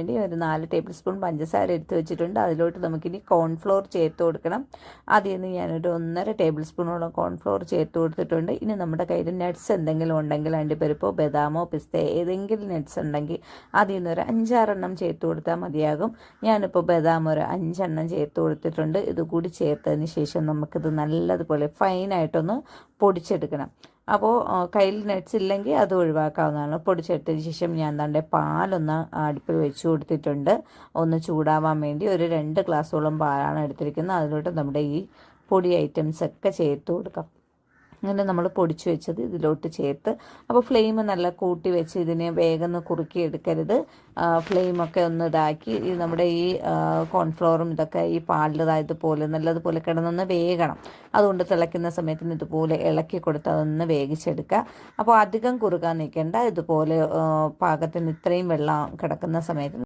വേണ്ടി ഒരു 4 table spoon പഞ്ചസാര എടുത്ത് വെച്ചിട്ടുണ്ട്. അതിലോട്ട് നമുക്കിനി കോൺഫ്ലോർ ചേർത്ത് കൊടുക്കണം. അതിൽ നിന്ന് ഞാനൊരു 1.5 ടേബിൾ സ്പൂണോളം കോൺഫ്ലോർ ചേർത്ത് കൊടുത്തിട്ടുണ്ട്. ഇനി നമ്മുടെ കയ്യിൽ നട്ട്സ് എന്തെങ്കിലും ഉണ്ടെങ്കിൽ അണ്ടിപ്പരിപ്പോ ബദാമോ പിസ്ത ഏതെങ്കിലും നട്ട്സ് ഉണ്ടെങ്കിൽ അതിൽ നിന്ന് ഒരു 5-6 എണ്ണം ചേർത്ത് കൊടുത്താൽ മതിയാകും. ഞാനിപ്പോൾ ബദാം ഒരു 5 എണ്ണം ചേർത്ത് കൊടുത്തിട്ടുണ്ട്. ഇതുകൂടി ചേർത്തതിന് ശേഷം നമുക്കിത് നല്ലതുപോലെ ഫൈനായിട്ടൊന്ന് പൊടിച്ചെടുക്കണം. അപ്പോൾ കയ്യിൽ നട്ട്സ് ഇല്ലെങ്കിൽ അത് ഒഴിവാക്കാവുന്നതാണ്. പൊടിച്ചെടുത്തതിന് ശേഷം ഞാൻ ദാണ്ടെ പാലൊന്ന് അടുപ്പിൽ വെച്ച് കൊടുത്തിട്ടുണ്ട്. ഒന്ന് ചൂടാവാൻ വേണ്ടി ഒരു 2 ഗ്ലാസ്സോളം പാലാണ് എടുത്തിരിക്കുന്നത്. അതിലോട്ട് നമ്മുടെ ഈ പൊടി ഐറ്റംസ് ഒക്കെ ചേർത്ത് കൊടുക്കാം. അങ്ങനെ നമ്മൾ പൊടിച്ച് വെച്ചത് ഇതിലോട്ട് ചേർത്ത്, അപ്പോൾ ഫ്ലെയിം നല്ല കൂട്ടി വെച്ച് ഇതിനെ വേഗം കുറുക്കി എടുക്കരുത്. ഫ്ലെയിമൊക്കെ ഒന്ന് ഇതാക്കി നമ്മുടെ ഈ കോൺഫ്ലോറും ഇതൊക്കെ ഈ പാലിതായതുപോലെ നല്ലതുപോലെ കിടന്നൊന്ന് വേകണം. അതുകൊണ്ട് തിളയ്ക്കുന്ന സമയത്തിന് ഇതുപോലെ ഇളക്കി കൊടുത്ത് അതൊന്ന് വേവിച്ചെടുക്കുക. അപ്പോൾ അധികം കുറുകാൻ നിൽക്കേണ്ട. ഇതുപോലെ പാകത്തിന് ഇത്രയും വെള്ളം കിടക്കുന്ന സമയത്ത്